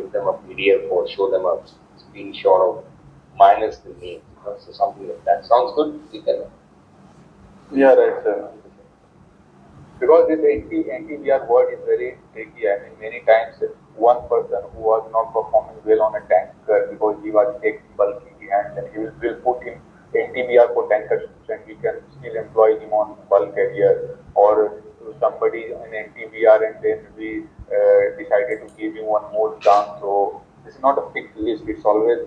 give them a PDF or show them a screenshot of minus the name. So something like that. Sounds good? Yeah, right, sir. Because this NTBR word is very tricky. I mean, many times one person who was not performing well on a tanker because he was taking bulk in the hand, and will put him NTBR for tanker ships, and we can still employ him on bulk carrier, or somebody in NTBR, and then we decided to give him one more chance. So this is not a fixed list. It's always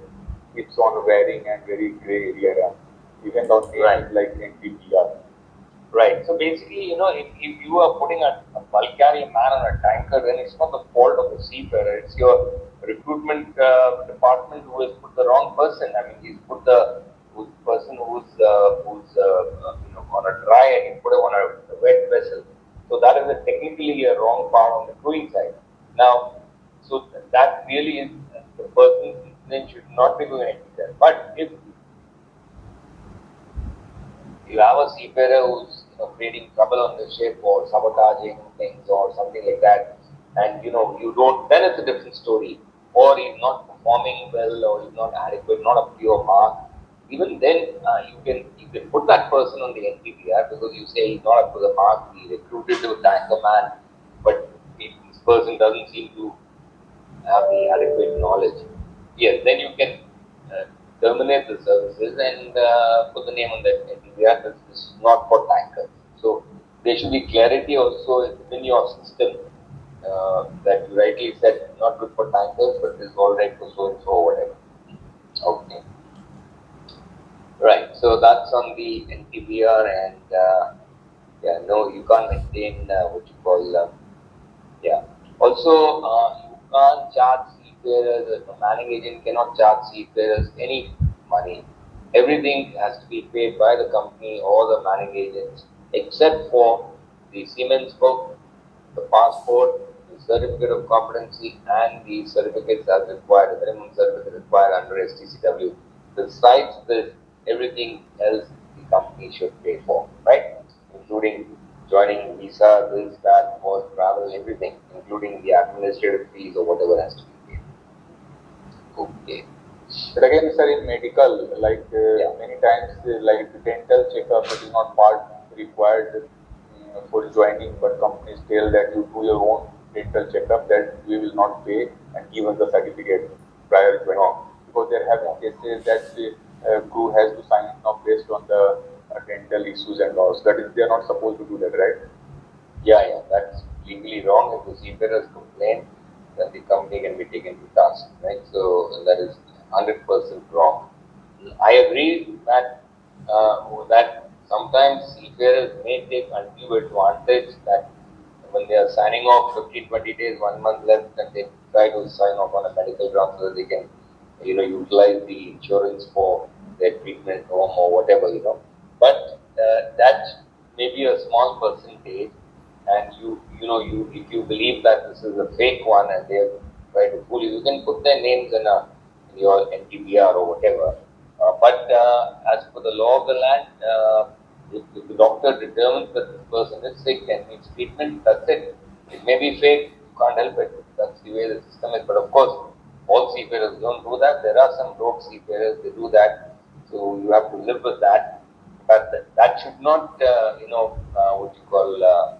keeps on varying and very gray area, even though name is like NTBR. Right. So basically, if you are putting a bulk carrier man on a tanker, then it's not the fault of the seafarer. It's your recruitment department who has put the wrong person. I mean, he's put the person who's on a dry and he put him on a wet vessel. So that is technically a wrong part on the crewing side. Now, so that really is the person then should not be doing anything. But if you have a seafarer who's creating trouble on the ship or sabotaging things or something like that, and you don't, then it's a different story. Or he's not performing well, or he's not adequate, not up to your mark. Even then, you can put that person on the NPPR because you say he's not up to the mark. We recruited to tanker man, but this person doesn't seem to have the adequate knowledge. Yes, then you can terminate the services and put the name on that NTBR. This is not for tankers. So there should be clarity also within your system that you rightly said, not good for tankers, but is all right for so and so or whatever. Okay. Right. So that's on the NTBR, and yeah, no, you can't maintain what you call yeah. Also, you can't charge seafarers, the manning agent cannot charge seafarers any money. Everything has to be paid by the company or the manning agents, except for the Siemens book, the passport, the certificate of competency, and the certificates as required, the minimum certificate required under STCW. Besides this, everything else the company should pay for, right? Including joining visa, this, that, for travel, everything, including the administrative fees or whatever has to be paid. Okay. But again, sir, in medical, like many times, like the dental checkup is not part required for joining, but companies tell that you do your own dental checkup, that we will not pay and give us the certificate prior to joining. Because there have been cases that the crew has to sign off based on the dental issues and laws. That is, they are not supposed to do that, right? Yeah, that's legally wrong. If the seafarers complain, then the company can be taken to task, right? So that is 100% wrong. I agree that sometimes seafarers may take undue advantage that when they are signing off 15, 20 days, 1 month left, and they try to sign off on a medical ground so that they can, utilize the insurance for their treatment home or whatever. But that may be a small percentage, and if you believe that this is a fake one and they try to fool you, you can put their names in your NTBR or whatever. But as per the law of the land, if the doctor determines that this person is sick and needs treatment, that's it. It may be fake, you can't help it. That's the way the system is. But of course, all seafarers don't do that. There are some rogue seafarers, they do that. So you have to live with that. But that should not, what you call,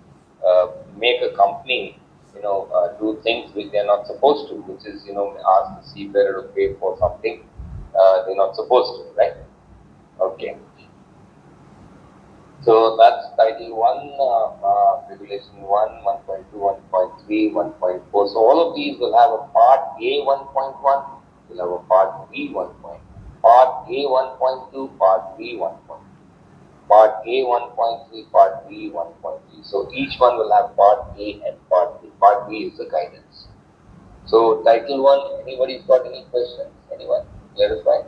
make a company, do things which they're not supposed to, which is, ask the seafarer to pay for something they're not supposed to, right? Okay. So that's Title 1, Regulation 1, 1.2, 1.3, 1.4. So all of these will have a Part A 1.1, will have a Part B 1.1, Part A 1.2, Part B 1.2. Part A 1.3, Part B 1.3. So each one will have Part A and Part B. Part B is the guidance. So Title 1, anybody's got any questions? Anyone? Clarify.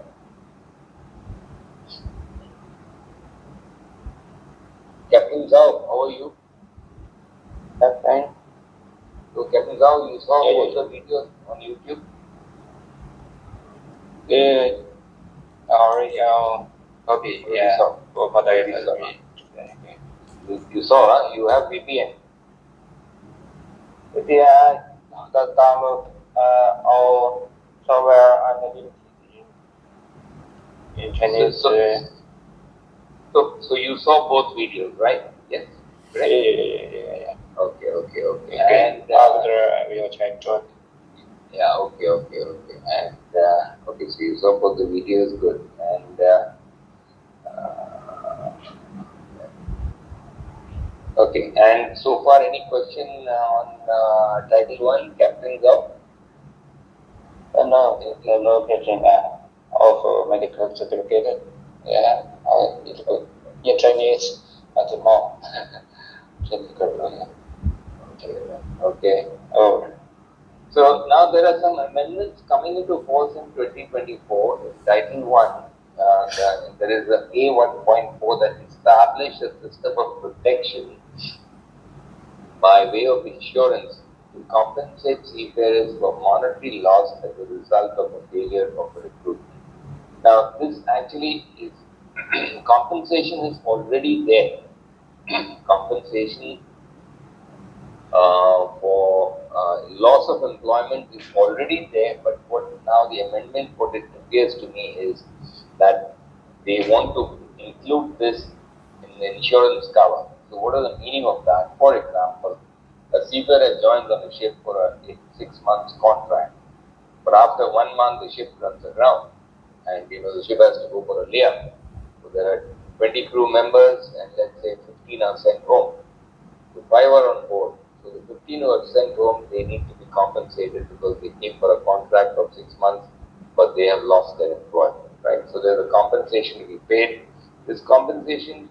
Captain Zhao, how are you? Have time? So Captain Zhao, you saw both the videos on YouTube? Good. Already, okay, yeah. What I You saw, huh? You have VPN. Yeah, download Chinese. So you saw both videos, right? Yes. Correct? Yeah. Okay. And after we will check to it. Yeah. Okay. And okay, so you saw both the videos, good. And okay. And so far, any question on Title 1, Captain's Out? No question of medical certificate. Yeah, in Chinese at the mall. Okay. Oh. So now there are some amendments coming into force in 2024. Title 1, there is a A1.4 that established a system of protection by way of insurance to compensate seafarers for monetary loss as a result of a failure of a recruitment. Now, this actually is compensation is already there. Compensation for loss of employment is already there, but what now the amendment, what it appears to me is that they want to include this in the insurance cover. So what is the meaning of that? For example, a seafarer joins on a ship for a 6 months contract, but after 1 month the ship runs aground, and the ship has to go for a layup. So there are 20 crew members, and let's say 15 are sent home. The 5 are on board. So the 15 who are sent home, they need to be compensated because they came for a contract of 6 months, but they have lost their employment, right? So there's a compensation to be paid. This compensation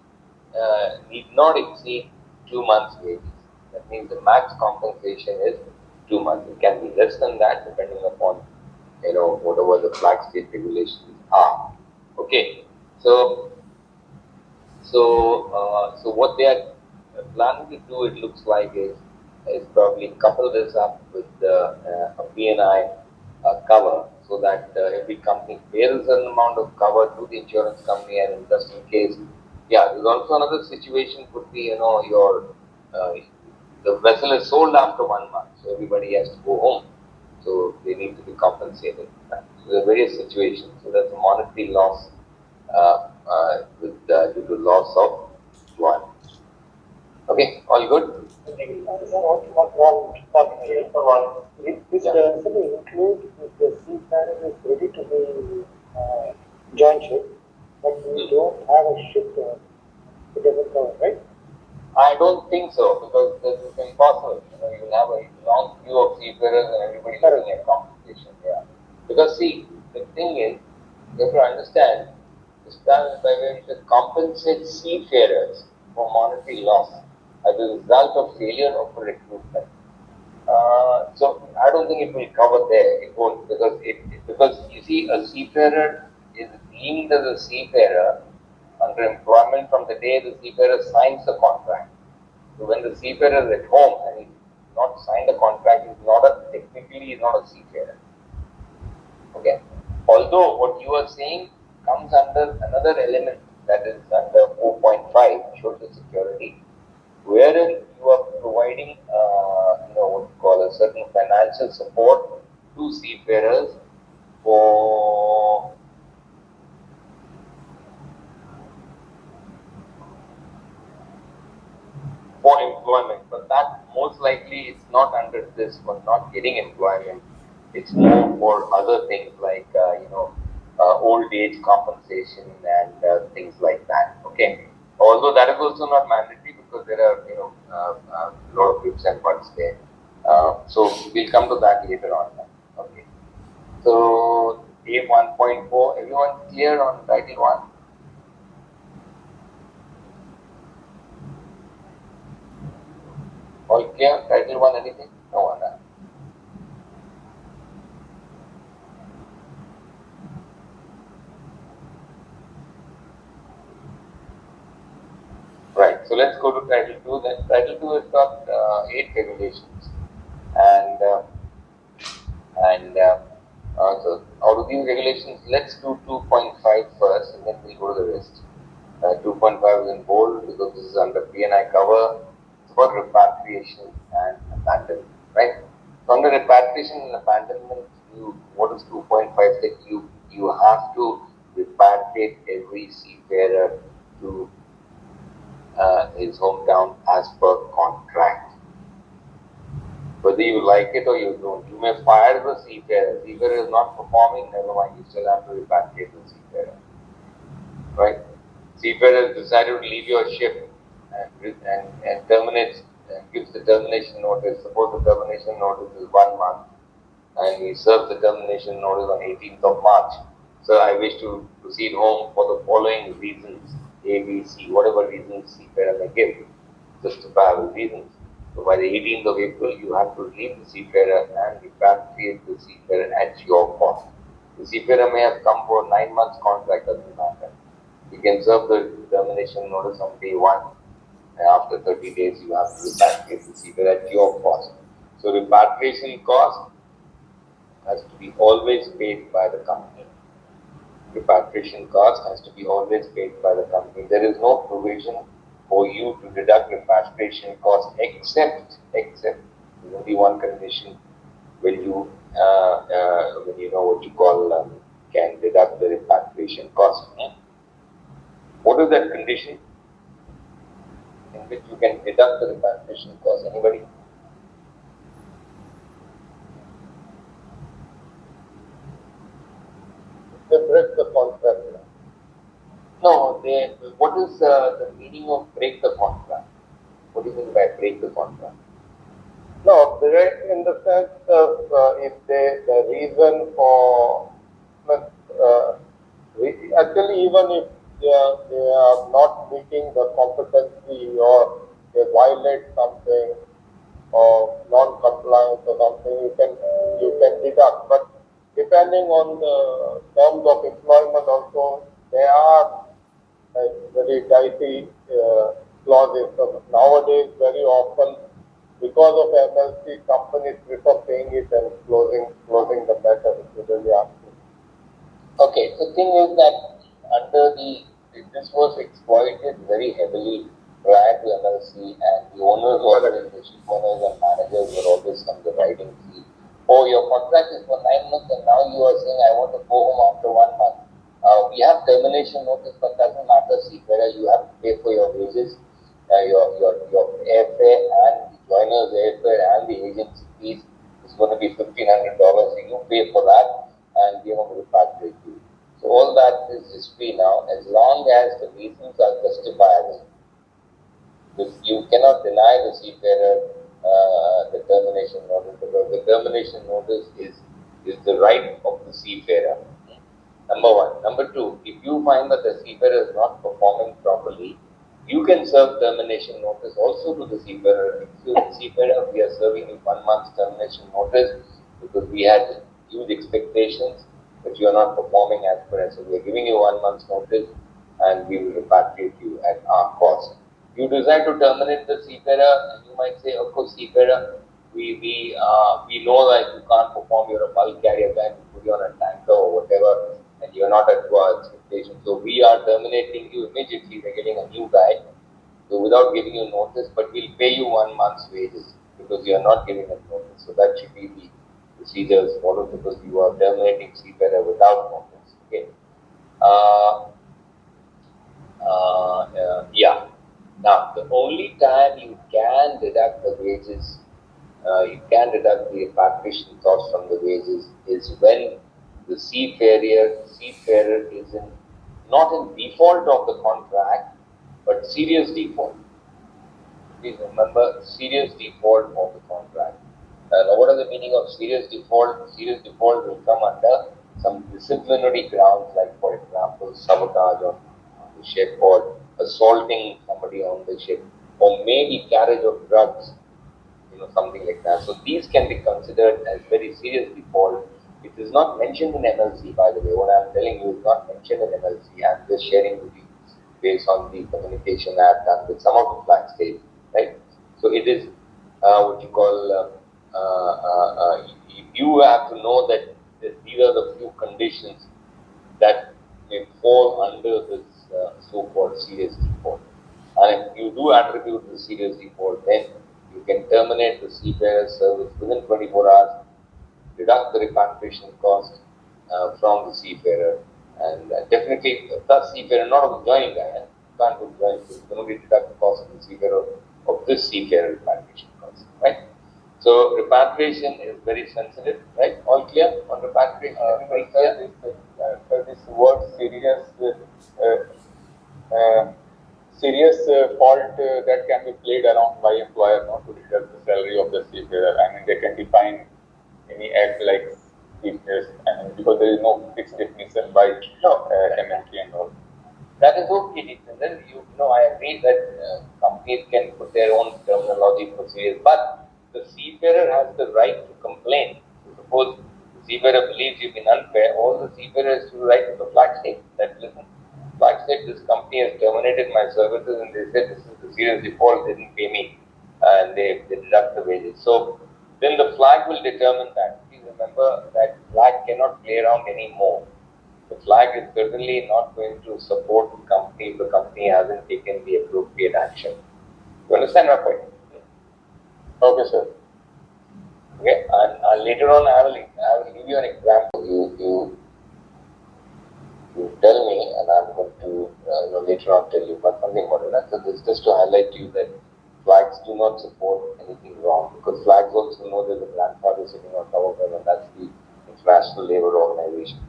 need not exceed 2 months' wages. That means the max compensation is 2 months. It can be less than that depending upon whatever the flag state regulations are. Okay, so what they are planning to do, it looks like, is probably couple this up with a P&I cover, so that every company pays a certain amount of cover to the insurance company, and just in case, there's also another situation could be, the vessel is sold after 1 month, so everybody has to go home, so they need to be compensated. So there are various situations. So that's a monetary loss due to loss of employment. Okay, all good? This actually include if the seafarer is ready to be join ship, but we don't have a ship there. It doesn't cover, right? I don't think so, because this is impossible. You'll have a long queue of seafarers and everybody looking at compensation. Yeah. Because see, the thing is, you have to understand, this plan is by way to compensate seafarers for monetary loss as a result of failure of a recruitment. So I don't think it will cover there. It won't, because you see, a seafarer is deemed as a seafarer under employment from the day the seafarer signs the contract. So when the seafarer is at home and he's not signed a contract, technically he's not a seafarer. Okay. Although what you are saying comes under another element, that is under 4.5, social security, wherein you are providing, what you call a certain financial support to seafarers for employment, but that most likely it's not under this for not getting employment. It's more for other things like old age compensation and things like that. Okay, although that is also not mandatory because there are a lot of ifs and buts there. So we'll come to that later on. Okay, so A1.4, everyone clear on Title 1? All clear? Title 1, anything? No one. Right, so let's go to Title 2 then. Title 2 has got 8 regulations, and so out of these regulations, let's do 2.5 first, and then we'll go to the rest. 2.5 is in bold because this is under P&I cover. It's about repatriation and abandonment, right? So under repatriation and abandonment, what is 2.5 say? You have to repatriate every seafarer to his hometown as per contract. Whether you like it or you don't, you may fire the seafarer. Seafarer is not performing, never mind, you still have to repatriate the seafarer. Right? Seafarer decided to leave your ship and terminates and gives the termination notice. Suppose the termination notice is 1 month and he serves the termination notice on 18th of March. So I wish to proceed home for the following reasons, A, B, C, whatever reasons seafarer may give, justifiable reasons. So by the 18th of April, you have to leave the seafarer and repatriate the seafarer at your cost. The seafarer may have come for 9 months contract, doesn't matter. You can serve the termination notice on day 1, and after 30 days, you have to repatriate the seafarer at your cost. So repatriation cost has to be always paid by the company. Repatriation cost has to be always paid by the company. There is no provision for you to deduct repatriation cost except there's only one condition when you know what you call can deduct the repatriation cost. What is that condition in which you can deduct the repatriation cost? Anybody? They break the contract. No, what is the meaning of break the contract? What do you mean by break the contract? No, break in the sense of if the reason for actually even if they are not meeting the competency or they violate something or non-compliance or something, you can deduct. But depending on the terms of employment also, there are very dicey clauses. So nowadays, very often, because of MLC, companies prefer paying it and closing the matter. Okay, the thing is that this was exploited very heavily prior to MLC, and the owners, always the ship owners and managers were always on the riding field. Oh, your contract is for 9 months, and now you are saying I want to go home after 1 month. We have termination notice, but doesn't matter. See, whether you have to pay for your wages, your airfare and the joiner's airfare and the agency fees is going to be $1,500. So you pay for that, and we are going to repatriate you. So all that is history now, as long as the reasons are justifiable. You cannot deny the seafarer the termination notice, because the termination notice is the right of the seafarer. Number 1. Number 2, if you find that the seafarer is not performing properly, you can serve termination notice also to the seafarer. If you the seafarer, we are serving you 1 month's termination notice because we had huge expectations, but you are not performing as per us. So we are giving you 1 month's notice and we will repatriate you at our cost. You decide to terminate the seafarer, and you might say, of course, seafarer, we know that you can't perform, you're a bulk carrier, can put you on a tanker or whatever, and you're not at our expectation. So we are terminating you immediately, we're getting a new guy. So without giving you notice, but we'll pay you 1 month's wages because you are not giving us notice. So that should be the procedures followed, because you are terminating seafarer without notice. Okay. Yeah. Now, the only time you can deduct the wages, you can deduct the repatriation cost from the wages is when the seafarer is not in default of the contract, but serious default. Please remember, serious default of the contract. Now, what is the meaning of serious default? Serious default will come under some disciplinary grounds, like, for example, sabotage on the ship, or assaulting somebody on the ship, or maybe carriage of drugs, something like that. So these can be considered as very serious default. It is not mentioned in MLC, by the way. What I am telling you is not mentioned in MLC. I am just sharing with you based on the communication I have done with some of the flag states, right? So it is what you call, you have to know that these are the few conditions that may fall under this so-called serious default. And if you do attribute the serious default, then you can terminate the seafarer service within 24 hours, deduct the repatriation cost from the seafarer, And definitely, plus if you're not joining that, you can't go join, so you can only deduct the cost of the seafarer of this seafarer repatriation cost, right? So repatriation is very sensitive, right? All clear on repatriation? Everybody clear? This word serious fault that can be played around by employer not to deduct the salary of the seafarer. I mean, they can define any act like thiefness, and because there is no fixed definition by MLC and all. That is okay, Jitendra. You know, I agree that companies can put their own terminology procedures, but the seafarer has the right to complain. Suppose the seafarer believes you've been unfair, all the seafarers have the right to the flag state that listen, flag state, this company has terminated my services and they said this is the serious default, they didn't pay me and they deduct the wages. So then the flag will determine that. Please remember that flag cannot play around anymore. The flag is certainly not going to support the company if the company hasn't taken the appropriate action. You understand my point? Okay, sir. Okay, and later on I will give you an example. You tell me, and I'm going to later on tell you, but something more than that. So this just to highlight to you that flags do not support anything wrong because flags also know there's a grandfather sitting on top of them, and that's the International Labour Organization.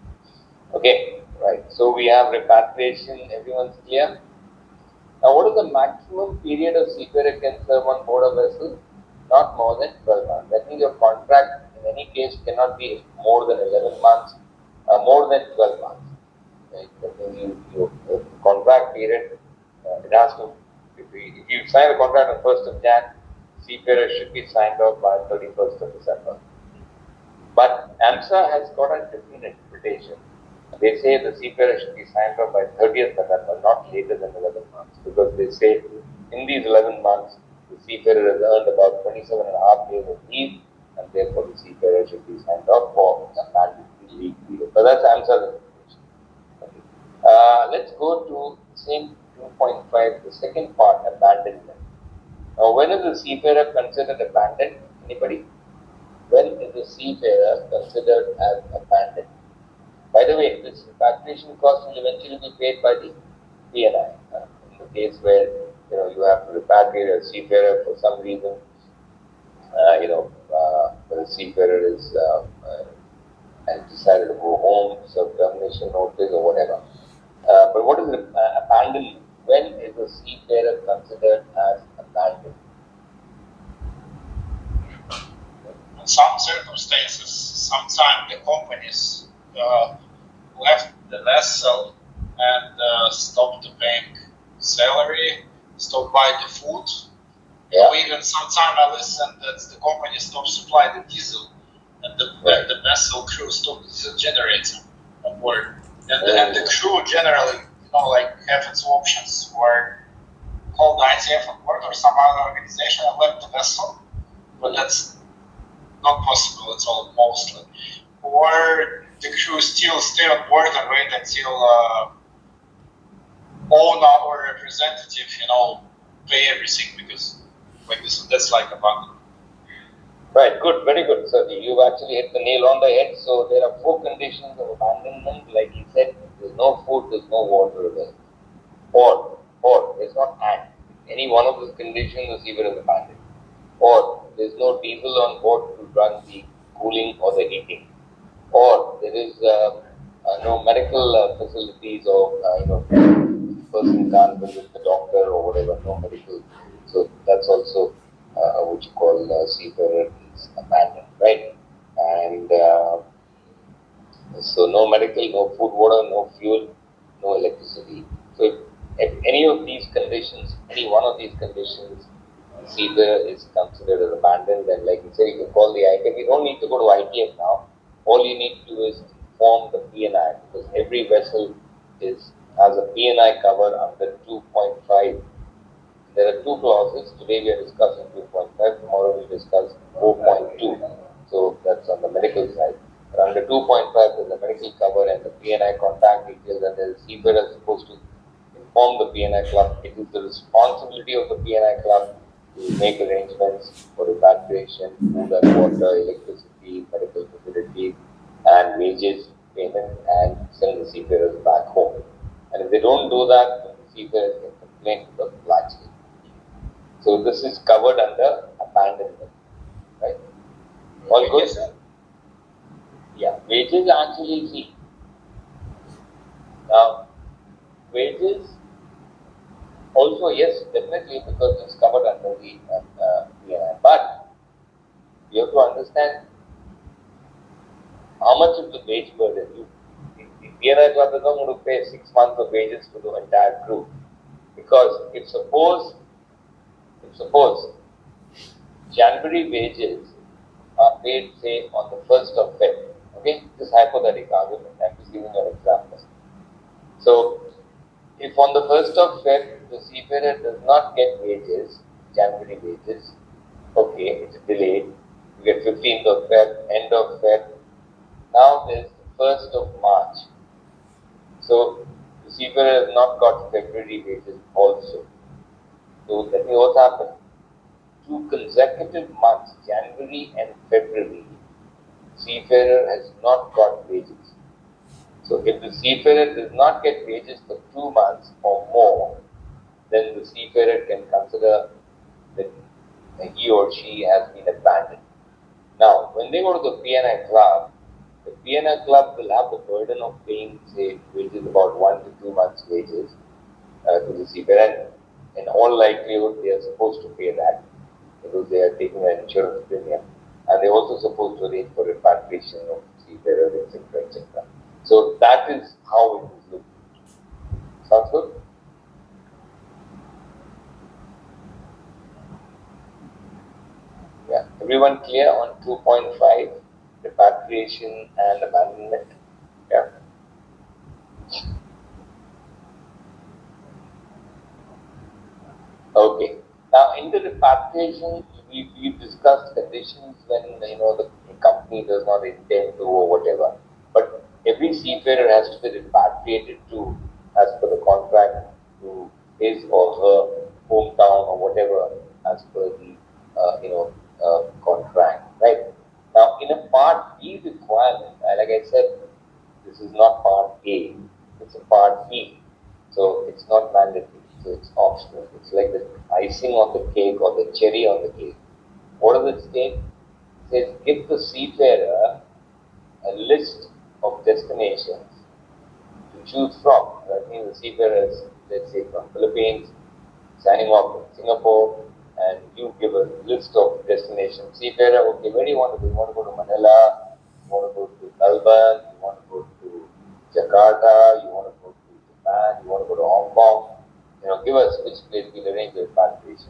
Okay, right. So we have repatriation. Everyone's clear. Now, what is the maximum period a seafarer can serve on board a vessel? Not more than 12 months. That means your contract in any case cannot be more than 11 months, more than 12 months. Right? That means the contract period, it has to, if you sign a contract on 1st of Jan, seafarer should be signed off by 31st of December. But AMSA has got a different interpretation. They say the seafarer should be signed off by 30th November, not later than 11 months, because they say in these 11 months, the seafarer has earned about 27 and a half days of leave, and therefore the seafarer should be signed off for a mandatory leave period. So that's AMSA's interpretation. Okay. Let's go to the same 2.5, the second part, abandonment. Now, when is the seafarer considered abandoned? Anybody? When is the seafarer considered as abandoned? By the way, this repatriation cost will eventually be paid by the PNI. In the case where you have to repatriate a seafarer for some reason, the seafarer has decided to go home, serve termination notice or whatever. But what is abandonment? When is a seafarer considered as abandoned? In some circumstances, sometimes the companies left the vessel and stopped paying salary, stopped buying the food. Yeah. Or even sometimes I listen that the company stopped supplying the diesel and the vessel crew stopped diesel generator on board. And the crew generally, have its options or call the ITF on board or some other organization and left the vessel. But that's not possible at all, mostly. Or the crew still stay on board and wait until owner or representative, pay everything because that's like abandonment. Right, good, very good. So you've actually hit the nail on the head. So there are 4 conditions of abandonment. Like he said, there's no food, there's no water available. Or there's not and. Any one of those conditions is even abandoned. Or there's no diesel on board to run the cooling or the heating. Or there is no medical facilities or person can't visit the doctor or whatever, no medical. So that's also what you call seafarer is abandoned, right? And so no medical, no food, water, no fuel, no electricity. So if any of these conditions, any one of these conditions, seafarer is considered as abandoned, then like you say, you can call the ITF. You don't need to go to ITF now. All you need to do is inform the PNI because every vessel has a PNI cover under 2.5. There are 2 clauses. Today we are discussing 2.5. Tomorrow we'll discuss 4.2. So that's on the medical side. But under 2.5 there's a medical cover and the PNI contact details, and the seafarer is supposed to inform the PNI club. It is the responsibility of the PNI club to make arrangements for repatriation, food and water, electricity, medical facility, and wages payment and send the seafarers back home. And if they don't do that, then the seafarers can complain to the flag state. So this is covered under abandonment, right? All good? Yes, sir. Yeah, wages actually see. Now, wages also, yes, definitely, because it's covered under the PNI. But you have to understand how much of the wage burden you. The PNI club is not going to pay 6 months of wages to the entire crew, because if suppose January wages are paid, say, on the 1st of Feb. Okay, this hypothetical argument, I'm just giving you an example. So, if on the 1st of Feb the seafarer does not get wages, January wages, okay, it's delayed. You get 15th of Feb, end of Feb. Now there's the 1st of March. So, the seafarer has not got February wages also. So, that means what happened? 2 consecutive months, January and February, seafarer has not got wages. So if the seafarer does not get wages for 2 months or more, then the seafarer can consider that he or she has been abandoned. Now, when they go to the PNI club, the PNI club will have the burden of paying, say, wages about 1 to 2 months' wages to the seafarer. In all likelihood, they are supposed to pay that, because they are taking an insurance premium, and they're also supposed to arrange for repatriation of seafarers, etc., etc. So that is how it is looked. Sounds good? Yeah. Everyone clear on 2.5, repatriation and abandonment? Yeah. Okay. Now, in the repatriation, we've discussed conditions when the company does not intend to or whatever. But every seafarer has to be repatriated to, as per the contract, to his or her hometown or whatever, as per the contract, right? Now, in a Part B requirement, like I said, this is not Part A; it's a Part B. So it's not mandatory, so it's optional. It's like the icing on the cake or the cherry on the cake. What does it state? It says, give the seafarer a list of destinations to choose from. That means the seafarer is, let's say, from Philippines, signing off from Singapore, and you give a list of destinations. Seafarer, okay, where do you want to go? You want to go to Manila, you want to go to Melbourne, you want to go to Jakarta, you want to go to Japan, you want to go to Hong Kong. Give us which place, we'll arrange the repatriation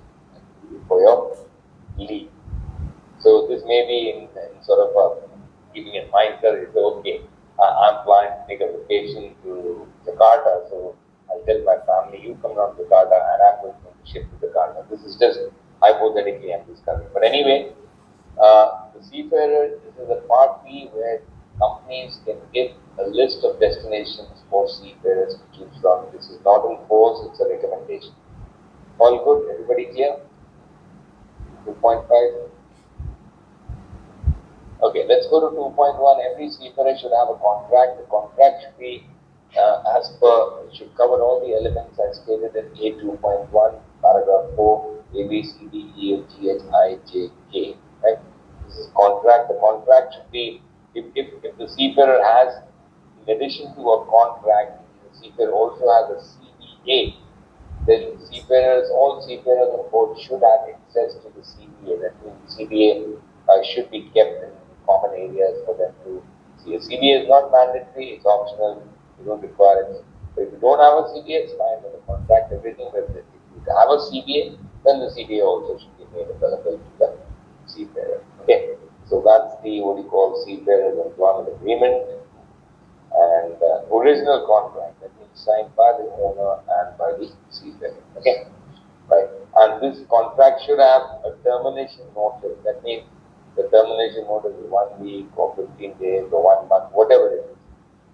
for your leave. So this may be in sort of keeping in mind that it's okay. I'm planning to take a vacation to Jakarta, so I'll tell my family, you come down to Jakarta, and I'm going to ship to Jakarta. This is just hypothetically I'm discussing. But anyway, the seafarer, this is a Part B where companies can give a list of destinations for seafarers to choose from. This is not in force, it's a recommendation. All good? Everybody clear? 2.5. Okay, let's go to 2.1. Every seafarer should have a contract. The contract should be should cover all the elements as stated in A2.1, paragraph 4, A, B, C, D, E, F, G, H, I, J, K. Right? This is contract. The contract should be, if the seafarer has, in addition to a contract, the seafarer also has a CBA, then all seafarers on board should have access to the CBA. That means the CBA should be kept in common areas for them to see. A CBA is not mandatory, it's optional, you don't require it. But if you don't have a CBA, it's fine with the contract, everything. But if you have a CBA, then the CBA also should be made available to the seafarer. Okay, so that's the what you call seafarers employment agreement, and original contract, that means signed by the owner and by the seafarer. Okay, right. And this contract should have a termination notice. That means the termination notice is 1 week or 15 days or 1 month, whatever it is.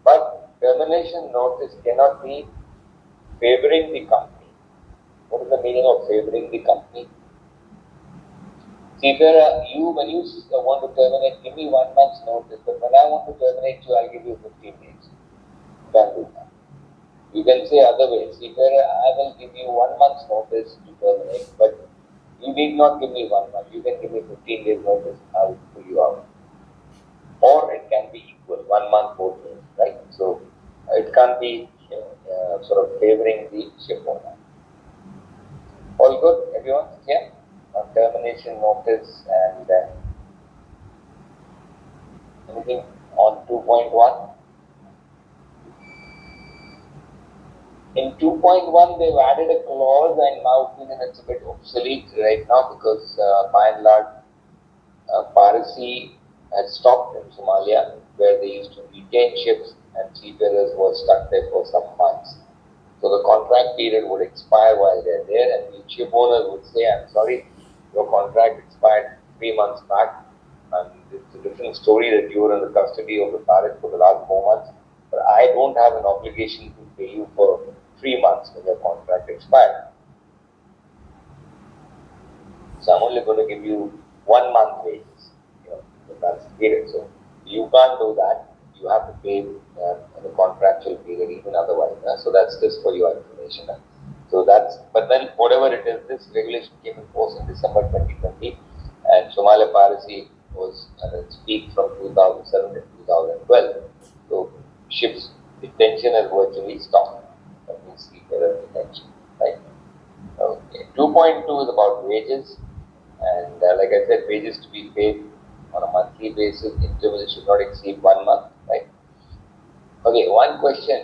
But termination notice cannot be favoring the company. What is the meaning of favoring the company? See, when you want to terminate, give me 1 month's notice. But when I want to terminate you, I'll give you 15 days. Can't do that. You can say other ways. See, I will give you 1 month's notice to terminate, but you need not give me 1 month. You can give me 15 days notice. I'll pull you out. Or it can be equal, 1 month, 4 days, right? So it can't be sort of favoring the ship owner. All good, everyone? Yeah? Termination notice and anything on 2.1? In 2.1, they've added a clause, and in my opinion, it's a bit obsolete right now because by and large, piracy had stopped in Somalia, where they used to detain ships and seafarers were stuck there for some months. So the contract period would expire while they're there, and the ship owners would say, I'm sorry, your contract expired 3 months back, and it's a different story that you were in the custody of the pirate for the last 4 months, but I don't have an obligation to pay you for 3 months when your contract expired. So I'm only going to give you 1 month wages. That's the period. So you can't do that. You have to pay in the contractual period, even otherwise. So that's just for your information. So but then whatever it is, this regulation came in force in December 2020, and Somalia piracy was at its peak from 2007 to 2012. So ships detention has virtually stopped. That means seafarer detention, right? Okay. 2.2 is about wages, and like I said, wages to be paid on a monthly basis. Interval should not exceed 1 month, right? Okay, one question.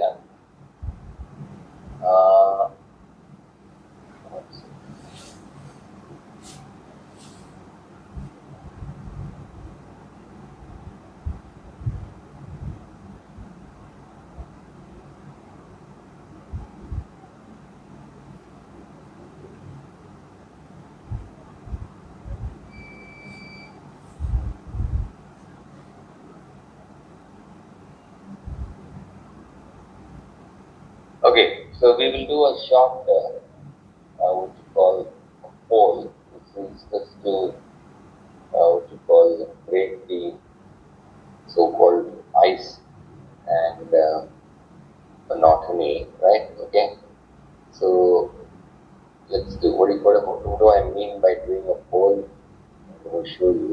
Okay, so we will do a short, what you call a poll, which is just to, what you call, break the so-called ice and monotony, right? Okay, so let's do what do I mean by doing a poll? I'm going to show you.